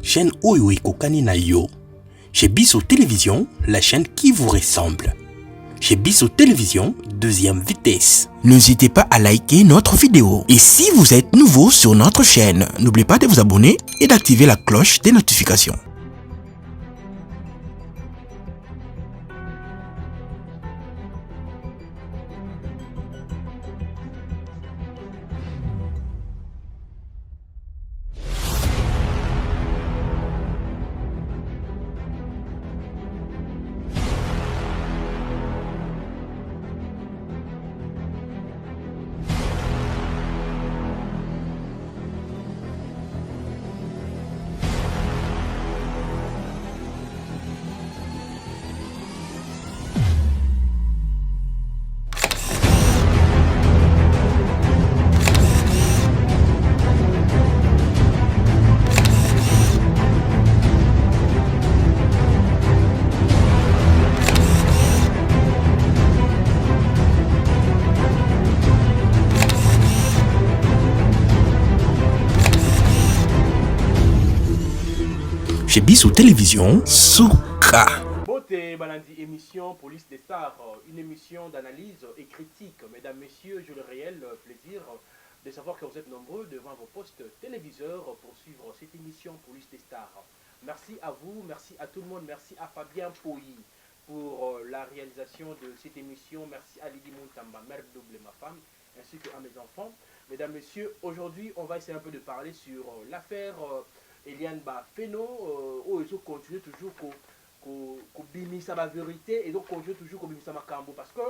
Chaîne Oyo Ekokani na yo. Chez Bisso Télévision, la chaîne qui vous ressemble. Chez Bisso Télévision, deuxième vitesse. N'hésitez pas à liker notre vidéo. Et si vous êtes nouveau sur notre chaîne, n'oubliez pas de vous abonner et d'activer la cloche des notifications. Chez Bisso Télévision, Souka. Beauté, Balandi, émission Police des Stars, une émission d'analyse et critique. Mesdames, Messieurs, j'ai le réel plaisir de savoir que vous êtes nombreux devant vos postes téléviseurs pour suivre cette émission Police des Stars. Merci à vous, merci à tout le monde, merci à Fabien Pouilly pour la réalisation de cette émission. Merci à Lydie Montamba, mère double ma femme, ainsi qu'à mes enfants. Mesdames, Messieurs, aujourd'hui, on va essayer un peu de parler sur l'affaire Eliane Bafeno, où ils ont continué toujours qu'on bimisa la vérité et donc continue toujours qu'on bimisa Makambo. Parce que,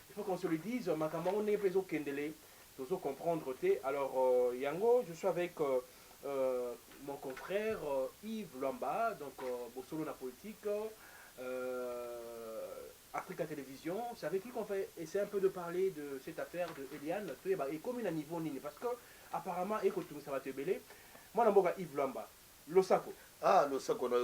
il faut qu'on se le dise, Makambo, on n'est pas au Kendele, il faut comprendre. Alors, Yango, je suis avec mon confrère Yves Lamba, donc Bossolo la politique, Africa Télévision. C'est avec lui qu'on fait essayer un peu de parler de cette affaire de Eliane. Et comme il a un niveau nini, parce que apparemment, et que tout ça va te belé, moi, je suis Yves Lamba. Losako. Ah, losako na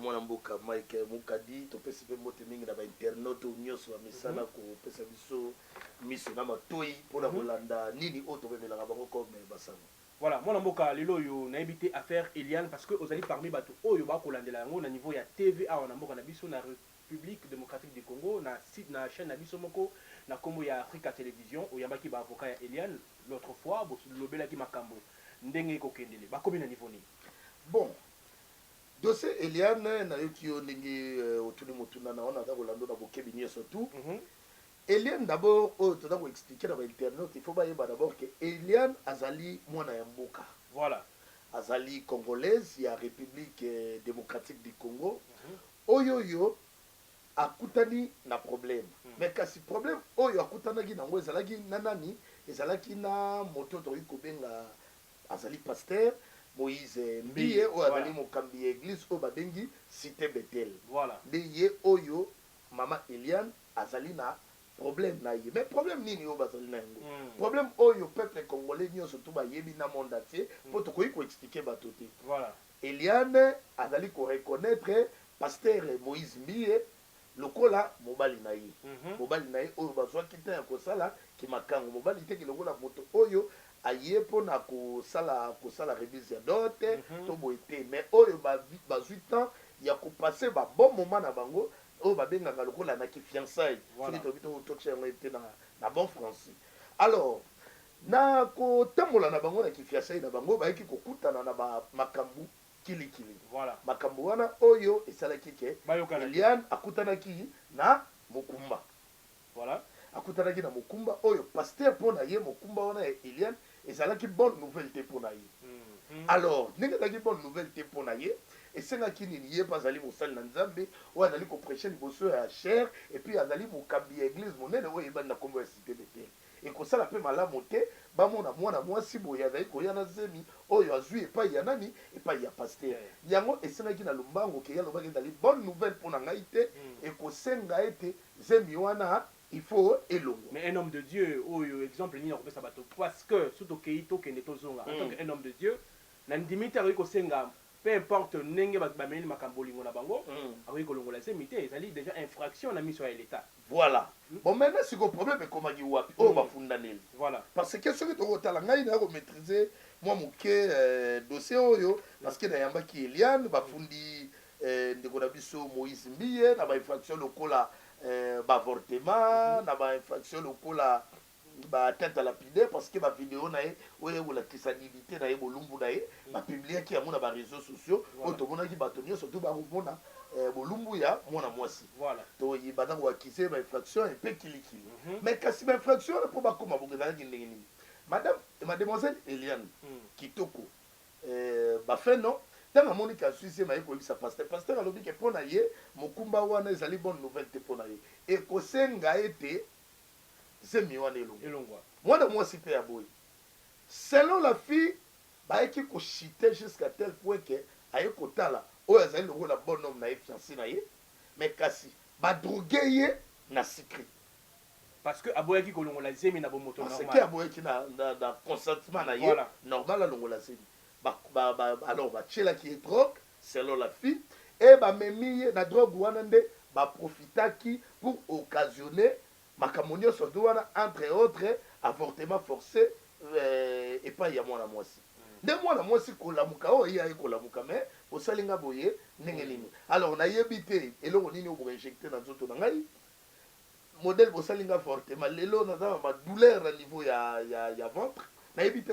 mwana mboka Mike Mukadi to pesa pe mote mingi na ba internet o nyoso wa misala ko pesa biso miso na matoi pona kolanda nini auto bemela bango comme basano. Voilà, mwana mboka lelo yo na ebité affaire Eliane parce que aux allez parmi bato oyo ba kolandela yango na niveau ya TVA na mboka na biso na République démocratique du Congo na site na chaîne na biso moko na kombo ya Africa Télévision oyambaki ba avocat ya Eliane l'autre fois bo lobelaki makambo ndenge ko kendele ba komi na niveau ni. Bon, dossier Eliane na yoki yo ndenge otuni motuna na wana ndako lando na bokebi nyeso tout. Eliane d'abord tu dois expliquer dans internet, il faut pas d'abord que Eliane azali mwana ya mboka. Voilà. Azali congolaise ya République démocratique du Congo. Oyo yo akutani na problème. Mais kasi problème oyo akutanaki nango ezalaki nanani, ezalaki na moto to kobenga azali pasteur Moïse Mbiye ou azali mokambi église au babengi cité Bethel. Voilà. Ndeye oyo mama Eliane azali na problème na ye. Mais problème nini o bazali na yango? Problème oyo peuple congolais nyoso to ba yebi na monde entier pour to ko expliquer batoté. Voilà. Eliane azali ko reconnaître pasteur Moïse Mbiye lokola mobali na ye. Mobali na ye oyo bazwa kita ya kosala ki makango mobali te ki lokola moto oyo aye pona kosala remise ya dot to boete mais oyo ba 8 ans ya ko passer ba bon moment na bango oyo ba benga lokola na ki fiançailles soki to bito to tchenga était na bon français. Alors na ko tamola na bango na ki fiançailles na bango ba yaki ko kutana na ba makambu kili. Voilà. Makambu wana oyo esalaki ke Eliane akutanaki na Mokumba. Voilà. Akutanaki na Mokumba oyo pasteur pona ye Mokumba wana Eliane ezalaki bonne nouvelle te pona ye. Alors ndenge ezalaki bonne nouvelle te pona ye esengaki nini ye pa azali mosali na Nzambe oyo azali koprêcher liboso ya chair et puis azali mokambi ya église monene oyo ebandi na kombo ya cité Bethel. ekosala mpe malamu te bamona mwana mwasi boye azali koya na zemi oyo azwi epai ya nani epai ya pasteur yango esengaki na lombango ke ya lobaki ezali bonne nouvelle mpona ngai te ekosenga ete zemi wana il faut elongo. Mais un homme de Dieu, exemple, il y a parce que surtout que en tant qu'un homme de Dieu, Nandimita Senga, peu importe nenge bameli makambolingo na bango, avec kolongola semité, ezali déjà infraction na mission à l'état. Voilà. Bon maintenant c'est le problème est comment dit wapi oh ba fundaneli. Voilà. Parce que ce que tu as ngai na ko maîtriser moi moke dossier oyo parce que na yamba ki Eliane bafundi ndeko na biso Moïse Mbiye na ba infraction lokola avortement na ba infraction lokola ba atteinte à lapidaire parce que ba vidéo na ye oyo la traçabilité na ye bolumbu na ye ba publier ki amona ba réseaux sociaux o to mona ki batonio surtout ba mona bolumbu ya mwana mwasi voilà to yibana ko akise ba infraction et pe kilikili mais kasi ba infraction pour ba koma bokeza ki ndenge nini mademoiselle Eliane kitoko ba fait non tant amoni ka suisse ma ko bisa pasteur alobi ke pona ye mokumba wana ezali bonne nouvelle te pona ye et ko senga ete c'est miwana elongwa mwana mwasi pe ya boy selon la fille ba eki ko chiter jusqu'à tel point que aye kotala oyo azali lokola bon homme na ye fiancé na ye mais kasi ba droguer ye na secret parce que aboyaki kolongola zemi na bomoto normal parce que aboyaki na consentement na ye normal alongola zemi alors ba tchela qui est drogue selon la fille et ba memi ye na drogue wana nde ba profitaki pour occasionner makambo nyonso wana entre autres avortement forcé et pas ya mwana mwasi nde mwana mwasi kolamuka oyo ye aye kolamuka mais osalinga boye ndenge nini alors nayebi te eloko nini oboka injecté na nzoto na ngai modèle bosalinga fortement lelo naza ma douleur na niveau ya ventre nayebi te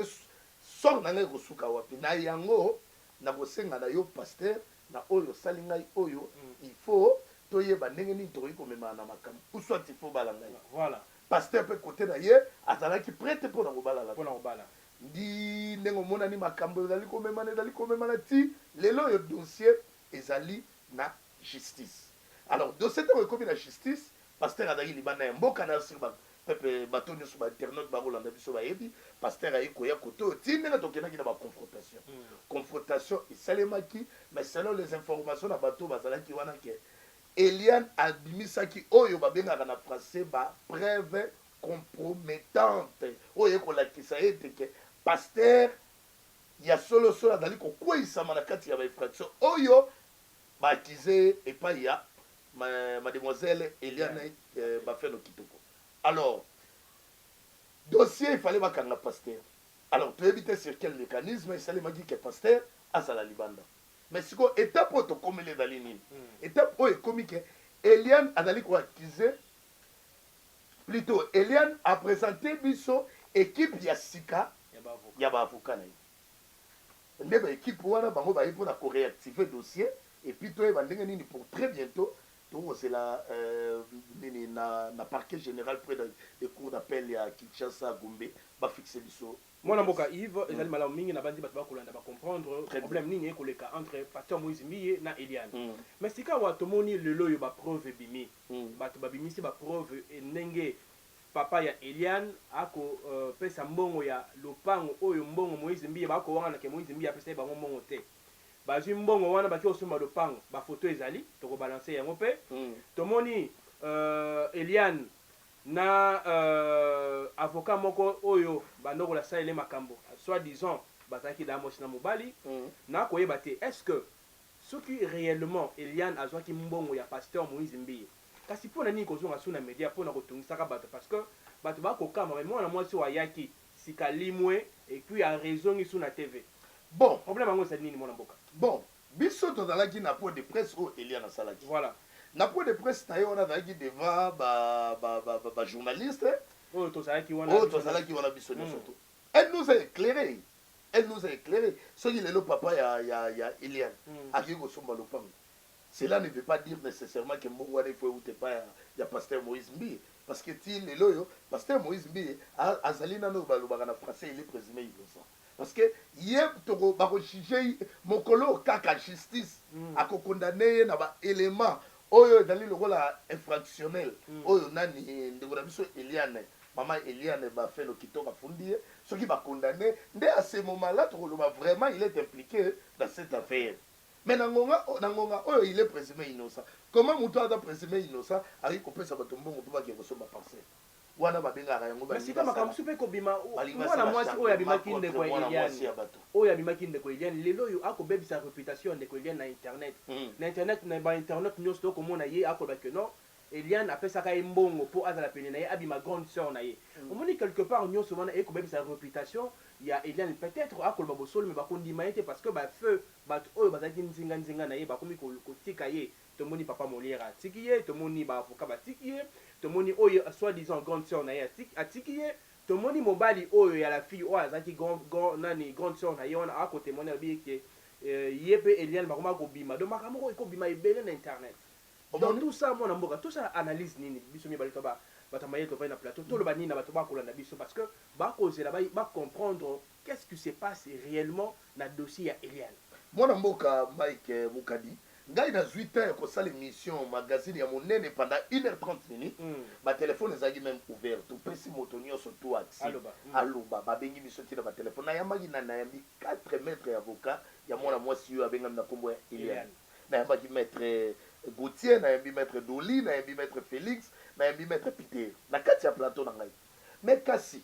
sort na ngai kosuka wapi na yango na kosenga na yo pasteur na oyo salinga oyo il faut toyeba ndenge nini tokoki komema na makambo ou soit il faut bala ngai voilà pasteur pe côté na ye azalaki prête pour na kobala la pour na kobala ndi ndenge omonani makambo ezali komema na ti lelo oyo dossier ezali na justice alors dossier te ekomi na justice pasteur azalaki libanda ya mboka na sur pepe bato nyonso bainternaute bakolanda biso bayebi pasteur ayi koya kote oyo ti ndenge tokendaki na baconfrontation confrontation esalemaki mais selon les informations na bato bazalaki wana ke Eliane abimisaki oyo babengaka na français ba preuve compromettante oyo ekolakisa ete ke pasteur ya solo azali kokweyisama na kati ya bainfraction oyo baakize epai ya mademoiselle Eliane bafeno kitoko alors dossier il fallait bakanga pasteur alors toyebi te sur quel mécanisme esalemaki ke pasteur azala libanda mais siko étape oyo tokomeli ezali nini étape oyo ekomi ke Eliane azali koakize plutôt Eliane a présenté biso équipe ya sika ya baavocat na ye nde baéquipe wana bango baye mpona koréactiver dossier et puis toyeba ndenge nini pour très bientôt tokozela nini na parquet général près des cours d'appel ya Kinshasa Gombe bafixe biso mwana mboka Yves ezali malamu mingi na bandi bato bakolanda comprendre problème nini ekoleka entre pasteur Moïse Mbiye na Eliane mais sika wa tomoni lelo yo ba preuve bimi bato babimisi ba preuve ndenge papa ya Eliane ako pesa mbongo ya lopango oyo mbongo Moïse Mbiye bako wana ke Moïse Mbiye apesa bango mbongo te bazwi mbongo wana baki osomba lopango ba photo ezali toko balancer yango pe tomoni Eliane na avocat moko oyo bandoko la salle makambo soit disant bataki da mosi na mobali na koyeba te est-ce que ce qui réellement Eliane azwaki mbongo ya pasteur Moïse Mbiye kasi pona nini kozonga suna media pona kotungisaka bato parce que bato bakokama mais mwana mwasi wa yaki sika limwe et puis a raison ngi suna TV bon problème ango c'est nini mwana mboka bon biso tozalaki na point de presse o Eliane asalaki voilà na point de presse na ye wana azalaki devant ba journaliste oyo tozalaki wana biso nyonso to elle nous a éclairé soki lelo papa ya Eliane akiki kosomba lopango cela ne veut pas dire nécessairement que mbongo wana ifo eute pa ya pasteur Moïse Mbiye parce que ti lelo oyo pasteur Moïse Mbiye azali nano balobaka na français il est présumé innocent parce que ye toko bakojuge mokolo kaka justice akokondane ye na baélément oyo ezali lokola infractionnel oyo nani ndeko na biso Eliane mama Eliane bafelo kitoko afundi ye soki bakondane nde à ce moment là tokoloba vraiment il est impliqué dans cette affaire mais nangonga oyo il est présumé innocent comment mutu aza présumé innocent aki kopesa bato mbongo mpo bake kosomba parcelle wana babengaka yango basika makambo supe kobima mwana mwasi oyo abimaki ndeko ya Eliane oyo abimaki ndeko ya Eliane lelo oyo akobebisa réputation ndeko ya Eliane na internet na internet na ba internet nyonso tokomona ye akolobaki non Eliane appelle ça mbongo pour azala pene na ye abi ma grande sœur na ye on moni quelque part on se wana e ko même sa réputation il y a Eliane peut-être a ko ba bosol mais ba ko ndima été parce que ba feu ba oyo bazaki nzinga na ye ba komi ko tika ye to moni papa Molière tiki ye to moni ba avocat ba tiki ye to moni oyo soi-disant grande sœur na ye tiki ye to moni mobali oyo ya la fille oyo azaki grande sœur na ye on a ko témoigner bi que yebe Eliane ba koma ko bima donc makamoko ko bima ebele na internet. Dans tout ça, mon amour, tout ça analyse nini biso mi balito ba batamaye to na plateau tout le bani na bato ba ko landa biso parce que ba causer là-bas ba comprendre qu'est-ce qui se passe réellement na dossier ya Eliane. Mon amour Mike Mukadi ngai na 8 ans ko sala émission magazine ya monene pendant 1h30 minutes ba téléphone ezaki même ouvert to pesi motonio so to accès aloba ba bengi biso tina ba téléphone na yamaki na yambi 4 maîtres avocat ya mwana mwasi yo abenga na kombo ya Eliane na yamaki maître Gauthier, na yambi maître Doli, na yambi maître Félix, na yambi maître Peter. Na kati ya plateau na ngai. Mais kasi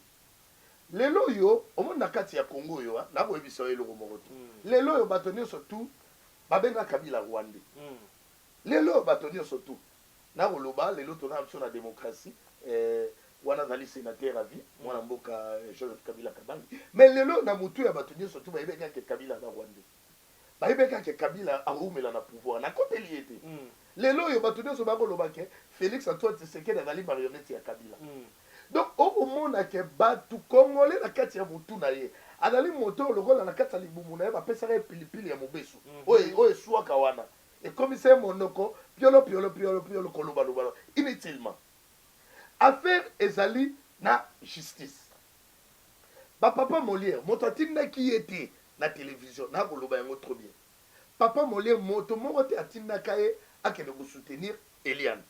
lelo yo, omo na kati ya Congo yo, na ko ebiso eloko moko. Lelo yo batonio surtout babenga Kabila Rwanda. Lelo batonio surtout na ko loba lelo tona biso na démocratie wana zali sénateur à vie, mwana mboka Joseph Kabila Kabangi. Mais lelo na mutu ya batonio surtout ba ebenga ke Kabila na Rwanda. Baibeka ke Kabila aumela na pouvoir na côté lié lelo yo batude so bako lobake Félix Antoine Tshisekedi azali marionnette ya Kabila donc au mona ke batu congolais na kati ya mutu na ye azali moto lokola na kati ya libumu na ye bapesaka ye pilipili ya mobesu oyo eswaka wana ekomisa ye monoko piolo koloba inutilement affaire ezali na justice bapapa Molière moto atindaki ye te na télévision na koloba yango trop bien papa Molière moto moko te atindaka ye akende ko soutenir Eliane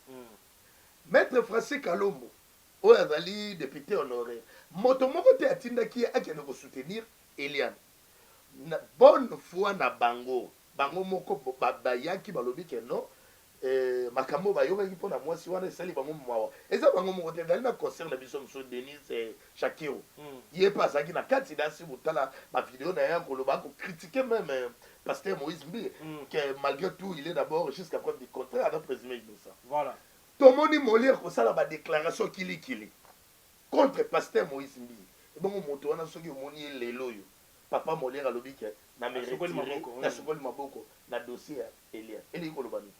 maître Francis Kalombo oyo azali député honoraire moto moko te atindaki ye akende ko soutenir Eliane na bonne foi na bango moko bayaki balobi ke non makambo bayokaki mpona mwasi wana esali bango mawa eza bango moko te ezali na concert na biso moso Denis Shakiro ye mpe azalaki na kati dasi botala bavideo na ye akoloba akokritike même pasteur Moïse Mbi que malgré tout il est d'abord jusqu'à preuve du contraire à présumé innocent. Voilà. Tomoni Molière kosala ba déclaration kili contre pasteur Moïse Mbi et bon moto wana soki omoni lelo yo papa Molière alobi ke na me retirer na sokoli maboko na dossier ya Eliane eli koloba ni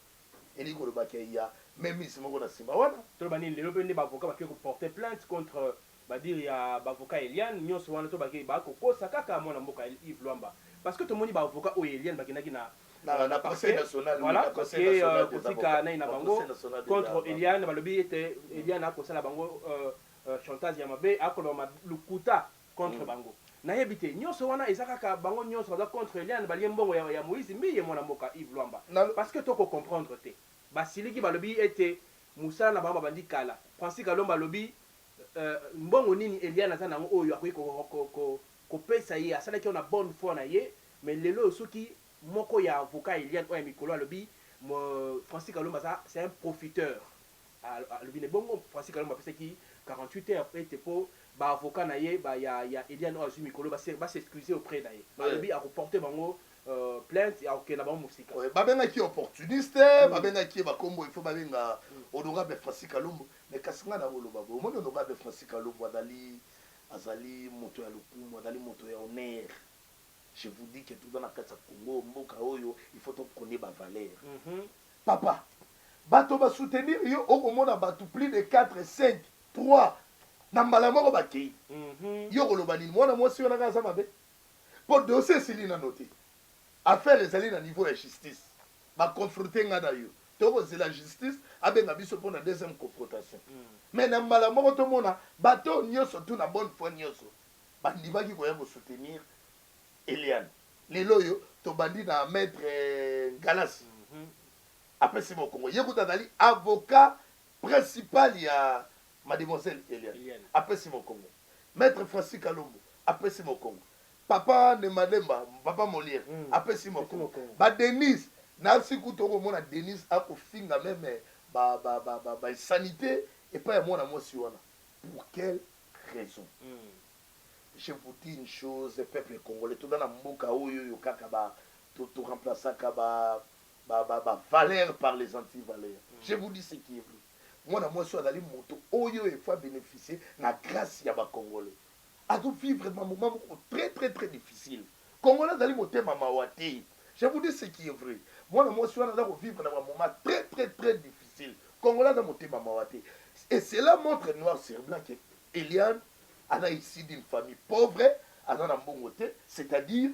eli koloba ke ya même ici moko na simba wana to bani lelo pe ne ba avocat ba ke ko porter plainte contre ba dire ya ba avocat Eliane nyonso wana to ba ke ba ko kosa kaka mwana mboka Yves Lwamba parce que tout le monde ba avocat o Eliane ba kinaki na conseil national voilà parce que kotika na bango contre Eliane ba lobi était Eliane a kosala bango chantage ya mabe akoloba lukuta contre bango na yebite nyonso wana ezaka bango nyonso za contre Eliane ba liembongo ya Moïse Mbi mwana mboka Yves Lwamba parce que to ko comprendre te ba siliki ba lobi était musala na bango bandi kala Francis Kalomba lobi mbongo nini Eliane azana ngo oyo akoyi ko pesa ye asalaki on a bonne foi na ye mais lelo soki moko ya avocat Eliane oya mikolo alobi Francis Kalomba ça c'est un profiteur alobi ne bongo Francis Kalomba pesa ki 48 heures après pour ba avocat na ye ba ya Eliane oya zu mikolo ba s'excuser auprès na ye alobi a reporter bango plainte ya okena bango musika babenga ki opportuniste babenga ki bakombo il faut babenga honorable Francis Kalomba mais kasinga na boloba bo moni honorable Francis Kalomba azali moto ya lokumu azali moto ya honneur je vous dis que tout dans la carte Congo mboka oyo il faut connaître ba valeur papa bato ba soutenir yo okomona bato plus de 4 5 3 na mbala moko bakei yo koloba nini mwana mwasi wana kaza mabe po dossier sili na noté affaire ezali na niveau ya justice ba confronter nga na yo toko c'est la justice abenga biso pour la deuxième confrontation mais na mbala moko to mona bato nyonso tout na bonne foi nyonso bandibaki koya ko soutenir Eliane lelo yo to bandi na maître Galasi après c'est mon Congo yekuta dali avocat principal ya mademoiselle Eliane après c'est mon Congo maître Francis Kalombo après c'est mon Congo papa ne Mademba papa Molière après c'est mon Congo ba Denis na siku to mona Denis akofinga même ba sanité et pas ya mwana mwasi wana pour quelle raison je vous dis une chose, le peuple congolais, tout dans la mboka oyo kaka ba tout remplaçant ka ba valeur par les anti-valeurs. Je vous dis ce qui est vrai. mwana mwasi azali moto oyo efa bénéficier na grâce ya bacongolais azovivre un moment très très très difficile congolais azali motema mawa te. Je vous dis ce qui est vrai. Mwana mwasi wana aza kovivre na moment très très très difficile congolais aza motema mawa te. Et cela montre noir sur blanc que Eliane a ici d'une famille pauvre, aza na mbongo te, c'est-à-dire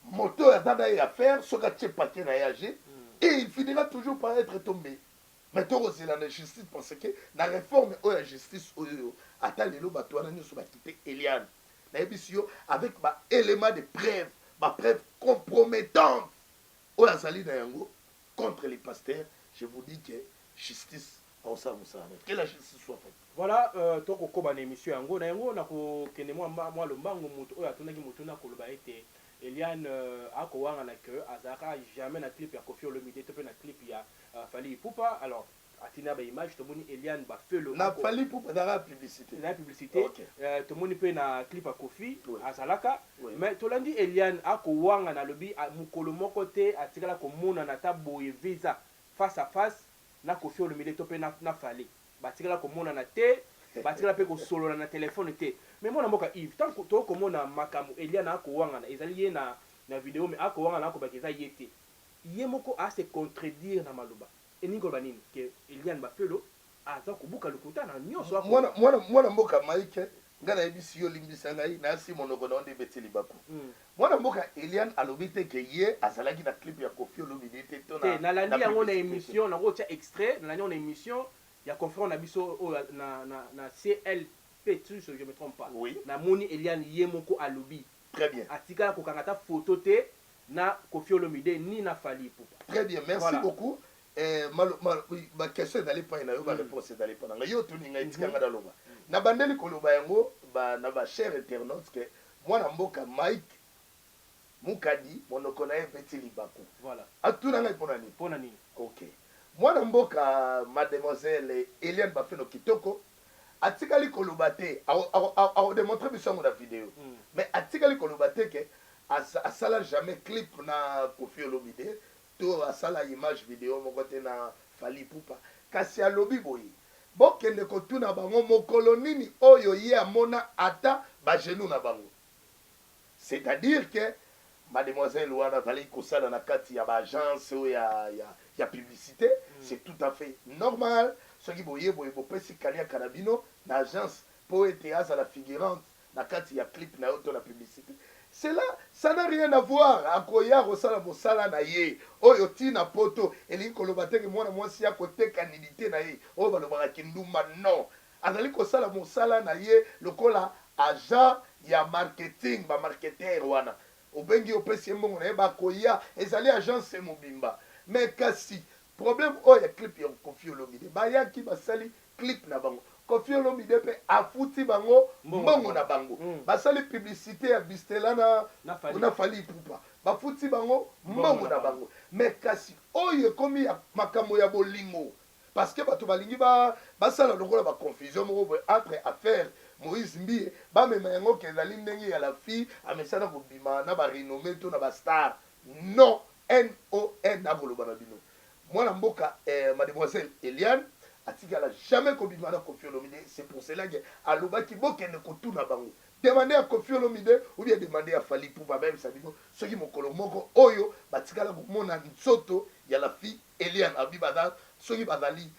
moto aza à faire ce qu'a tché paquet na yagé et il finira toujours par être tombé. Mais toi c'est la justice parce que la réforme ou la justice ata lelo bato wana nyoso ba quitter Eliane. Na ebisio avec ba élément de preuve, ba preuve compromettante ou la sali na yango contre les pasteurs, je vous dis que justice que la justice soit faite. Voilà, toko koba na émission yango na yango na ko kene moi lombango mutu oyo atunaki mutu na koloba ete Eliane akowanga na que azaka jamais na clip ya Koffi Olomide to pe na clip ya Fally Ipupa. Alors atina ba image to moni Eliane ba felo na Fally Ipupa dans la publicité. Na publicité to moni pe na clip ya Koffi azalaka mais to landi Eliane akowanga na lobi mukolo moko te atikala ko mona na taboye visa face à face na Koffi Olomide to pe na Fally batikala ko mona na te batikala pe ko solo na téléphone te. Mais moi na mboka Yves tant que to ko mona makamu Eliane akowanga na ezali ye na vidéo mais akowanga na ko bakeza yete ye moko a se contredire na maloba eningo banini ke Eliane ba felo aza ko buka lukuta na nyonso mwana mboka Mike ngana ebisi yo limbisa ngai na si monoko na onde beteli baku mwana mboka Eliane alobite ke ye azalaki na clip ya Koffi Olomide te to na landi yango na émission na ko tia extrait na landi na émission ya confrère na biso na CLP si je me trompe pas oui. Na moni Eliane ye moko alobi très bien atika ko kangata photo te na Koffi Olomide ni na Fally Ipupa. Très bien, merci voilà. Beaucoup. Ma question d'aller pas na yo ba réponse d'aller pas na yo tuni ngai tikanga daloba. Na bandeli koloba yango na ba cher internautes que moi na mboka Mike Mukadi monoko na ebeti libako. Voilà. Atuna ngai pona ni. Pona ni. OK. Moi na mboka mademoiselle Eliane Bafeno Kitoko atikali koloba te a démontrer biso na vidéo. Mais atikali koloba te que asala jamais clip na Koffi Olomide to asala image vidéo moko te na Fally Ipupa kasi alobi boyi bokende kotuna bango mokolo nini oyo ye amona ata ba genou na bango, c'est-à-dire que mademoiselle wana zali kosala na kati ya ba agence ya publicité c'est tout à fait normal soki boye bopesi kalia karabino na agence po ete azala figurante na kati ya clip na yo to na publicité. Cela, ça n'a rien à voir. Akoya rosala mosala na ye. Oyo tina poto. Eli kolobate ke mwana mwasi ya kote kanidite na ye. Oyo balobaka kinduma non. Azali kosala mosala na ye lokola agent ya marketing ba marketer wana. Obengi opesi mbongo na ye ba koya ezali agence mobimba. Mais kasi problème oyo clip ya Koffi Olomide. Ba yaki basali clip na bango. Koffi Olomide pe afuti bango mbongo na bango basali publicité ya Bistela na Fally Ipupa bafuti bango mbongo na bango mais kasi oyo komi ya makambo ya bolingo parce que bato balingi basala lokola ba confusion moko entre affaire Moïse Mbie bamema yango ke ezali ndenge ya la fille amesana kobima na ba renommé to na ba star non NON na koloba na bino mwana mboka mademoiselle Eliane atikala jamais kobima na Koffi Olomide. C'est pour cela que alobaki bokende kotuna bango demander à Koffi Olomide ou bien demander à Fally Ipupa même ça bino soki mokolo moko oyo batikala komona nzoto ya la fille Eliane abi bada soki bazali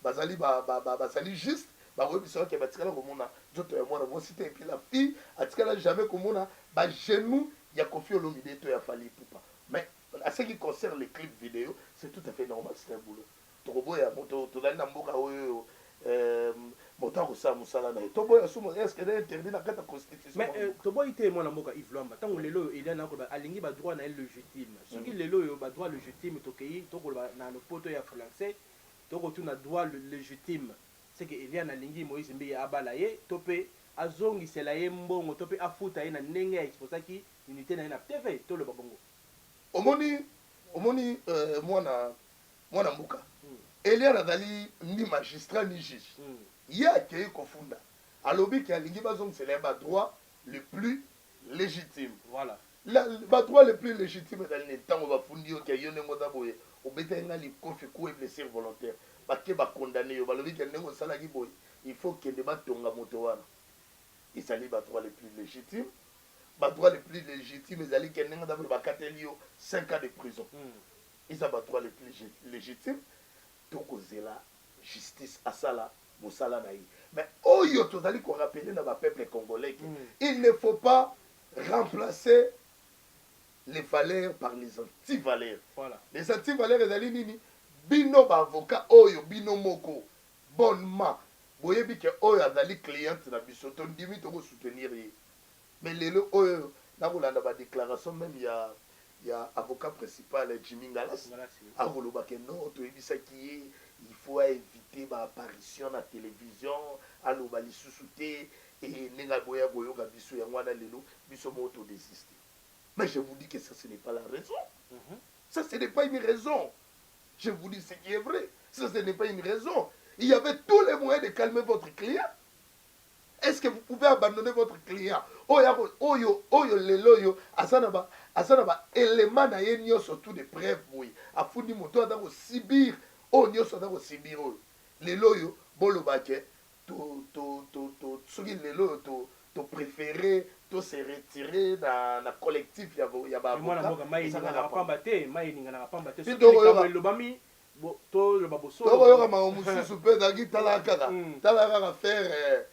bazali juste bakoyebisa ke batikala komona nzoto ya mwana mwasi te et puis la fille atikala jamais komona ba genou ya Koffi Olomide to ya Fally Ipupa. Mais à ce qui concerne les clips vidéo c'est tout à fait normal, c'est un boulot. Toboya moto tozali na mboka oyo moto ko musala na toboya sumo est-ce que est interdit na kata constitution mais toboya ite mwana mboka Yves Lwamba tango lelo Eliane ko ba alingi ba droit na légitime soki lelo yo ba droit légitime tokei toko na poto ya français toko tuna droit légitime c'est que Eliane alingi Moïse Mbie abala ye tope azongi sela ye mbongo tope afuta ye na ndenge ya exposaki unité na TV to le babongo omoni mwana mbuka Eliane azali ni magistrat ni juge ye akei kofunda alobi ke alingi bazongisela ba droit le plus légitime. Voilà. Ba droit le plus légitime ezali na ntango bafundi yo ke yo ndenge oza boye obeta nga likofi ku blessure volontaire bake bakondamné yo balobi ke ndenge osalaki boye il faut kende batonga moto wana ezali badroit les plus légitimes. Badroit les plus légitimes ezali ke ndenge ndambe bakateli yo 5 ans de prison eza badroit les plus légitimes tokozela justice asala mosala na ye. Mais oyo tozali korapele na bapeuple congolais il ne faut pas remplacer les valeurs par les anti-valeurs. Voilà. Les anti-valeurs ezali nini bino bavocat oyo bino moko bonnement boyebi ke oyo azali cliente na biso tondimi tokosoutenir ye. Mais lelo oyo nakolanda badéclaration même ya avocat principal Jimmy Ngalas akoloba ke non toyebisaki ye il faut éviter baapparition na télévision aloba lisusu te et ndenge boya koyoka biso yango wana lelo biso mo todésiste. Mais je vous dis que ça ce n'est pas la raison. Ça ce n'est pas une raison. Je vous dis ce qui est vrai. Ça ce n'est pas une raison. Il y avait tous les moyens de calmer votre client. Est-ce que vous pouvez abandonner votre client? Oyo lelo yo asana ba élément na ye nyonso tout de preuve boy afundi moto atako sibir o nyonso atako sibir oyo lelo yo boloba ke to soki lelo to préférer to se retirer na collectif ya ba mwana mboka mai ni ngana pamba te to lobami to loba boso to yo kama mususu pe daki tala kaka faire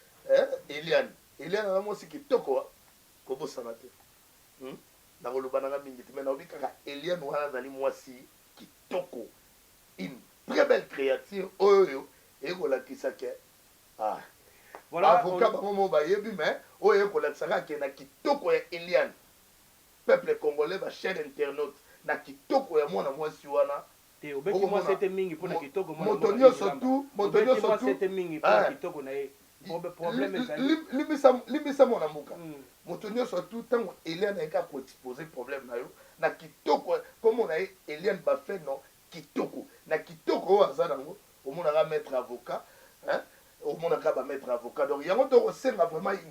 Eliane na mosi kitoko ko bosana te na koloba na mingi te mais na obi kaka Eliane wana zali mwasi kitoko une très belle créature oyo ekolakisa ke voilà avocat bango bayebi mais oyo ekolakisaka ke na kitoko ya Eliane peuple congolais ba cher internaute na kitoko ya mwana mwasi wana te obeki mwasi ete mingi mpona kitoko moto nyonso tu ete mingi mpona kitoko na ye problème limisa mwana mboka moto nyonso tu ntango Eliane ayeka koexpose problème na yo na kitoko komona ye Eliane bafe no kitoko na kitoko oyo aza nango omonaka maître avocat omonaka bamaître avocat donc yango tokosenga vraiment il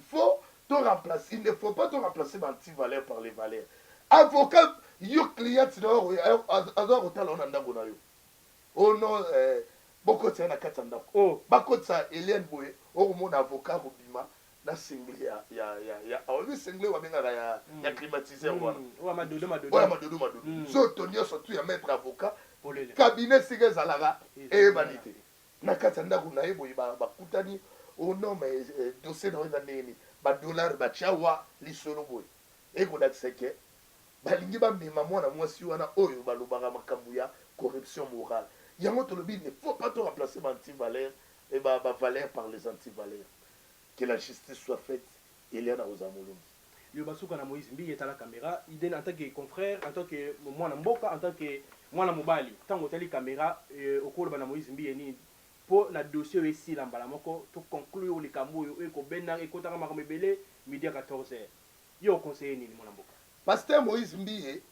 ne faut pas to remplacer banti-valeur par les valeurs. Avocat yo client aza kotala ona ndako na yo ono bokotisa na kati ya ndako bakotisa Eliane boye okomona avocat kobima na single ya aobi single wabengaka ya climatiseur wana oya madodo nzoto nyonso tu ya maître avocat cabinet sika ezalaka eyebani te na kati ya ndako na ye boye bakutani onome dossier na oyo eza ndenge badollar batyawa lisolo boye ekolakisa ke balingi bamema mwana mwasi wana oyo balobaka makambo ya corruption morale. Yango tolobi il ne faut pas tout remplacer anti-valeurs et valeurs par les anti-valeurs. Que la justice soit faite, Eliane Ozamolongi. Le basuka na Moïse Mbi est à la caméra, il en tant que confrère, en tant que mwana mboka, en tant que mwana mobali, tant que tali caméra au cours de Moïse Mbi ni pour la dossier ici l'ambala moko to conclure les kambo et ko bena et ko tanga makamebele midi à 14h. Yo conseiller ni mwana mboka. Pasteur Moïse Mbi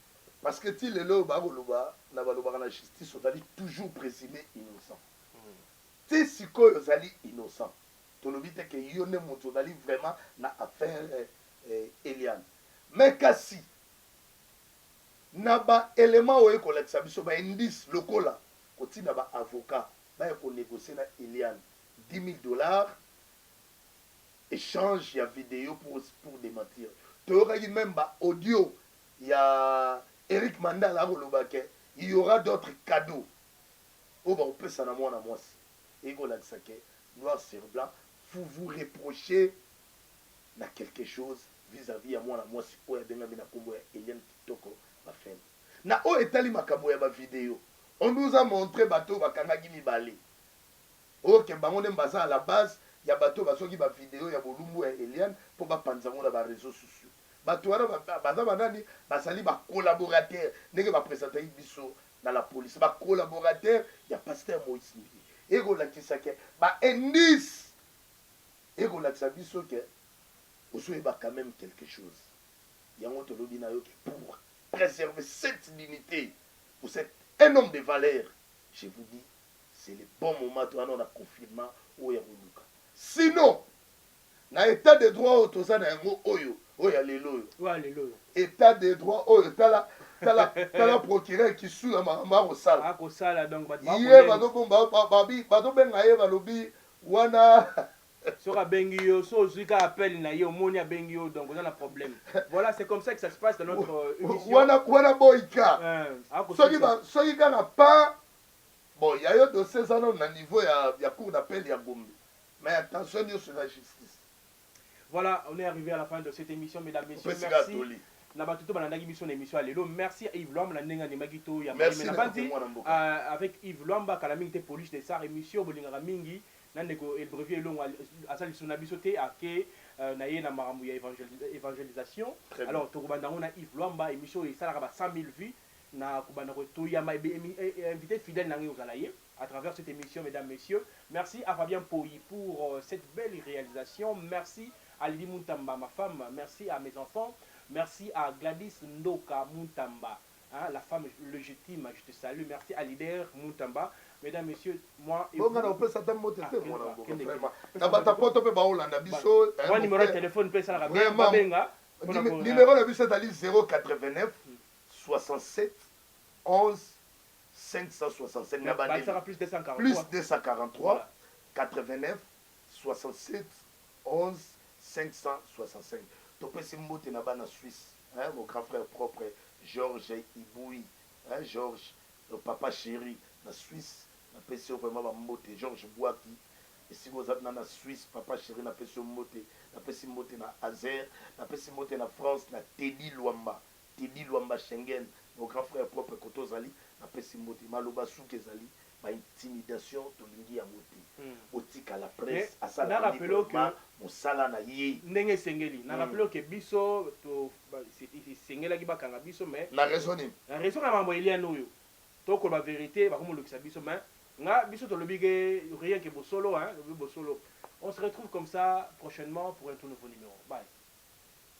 parce que ti lelo ba koloba na baloba na justice ozali toujours présumé innocent. Ti sikoyo ozali innocent. Tolobi te ke yo ne moto ozali vraiment na affaire Eliane. Mais kasi na ba élément oyo kolekisa biso ba indice lokola kotina ba avocat ba ko négocier na Eliane $10,000 échange ya vidéo pour démentir. Toyokaki même ba audio ya Eric Mandala Rolobake, il y aura d'autres cadeaux. On va opérer ça dans moi. Et qu'on a dit noir sur blanc, vous reprochez quelque chose vis-à-vis à moi. Si vous avez bien Eliane Kitoko, ma femme. Na o etali makambo ya ba vidéo. On nous a montré bateau bakangaki mibale. Ok, bango nembaza à la base, ya bateau basoki ba vidéo ya bolumbu ya Eliane pour ba panzango na ba réseaux sociaux. Batouara baza banani basali ba collaborateur ndenge ba présenter biso na la police ba collaborateur ya pasteur Moïse Mbi ego la kisake ba indice ego la biso ke oso ba quand même quelque chose yango to lobi na yo pour préserver cette dignité pour cet un homme de valeur. Je vous dis c'est le bon moment to on a confirmé o ya Luka sinon na état de droit autosa na yango oyo oya lelo wa lelo état de droit oyo tala tala procureur qui sous la maman au sale. Ah, au sale donc Hier bazobenga ye balobi wana Sora bengio, so zika appel na yo, moni a bengio, donc on a un problème. Voilà, c'est comme ça que ça se passe dans notre émission. Wana boika. Soki kaka pas bon, il y a eu dossier ça na niveau ya cour d'appel ya Gombe. Mais attention sur la justice. Voilà, on est arrivé à la fin de cette émission, mesdames, messieurs. Merci. Merci à Yves Lwamba, avec Yves Lwamba, Kalaming police de sa émission, Bolingara Mingi, le brevet long à Sali Sunabisote, à Ke, Naye Namaramouya évangélisation. Alors, Tokubandango na Yves Lwamba, émission et ça a 100 000 vues. Na Kubandango Toyama, invité fidèle Nangi Ozalaye à travers cette émission, mesdames, messieurs. Merci à Fabien Poyi pour cette belle réalisation. Merci à Lili Muntamba, ma femme. Merci à mes enfants. Merci à Gladys Ndoka Muntamba, hein, la femme légitime, je te salue. Merci à Lider Muntamba. Mesdames, messieurs, moi et vous... On peut s'attendre mon numéro de téléphone, numéro de bus est 089 67 11 565. Plus 243 89 67 11 565. Topesi mbote na bana Suisse, hein, mon grand frère propre Georges Iboui, hein, Georges, le papa chéri na Suisse, na pesi vraiment ba mbote Georges Boaki. Et si vous êtes na Suisse, papa chéri na pesi mbote, na pesi mbote na Azer, na pesi mbote na France na Teddy Luamba Schengen, mon grand frère propre Koto Zali, na pesi mbote maloba souke Zali. Ba intimidation tolingi ya moti otika la presse asala rappelo que musala na ye ndenge sengeli na rappelo que biso to sengela ki bakanga biso mais na raison na mambo eliano yo to ko la vérité ba ko molokisa biso mais nga biso to lobige rien que bosolo hein bosolo on se retrouve comme ça prochainement pour un tout nouveau numéro bye.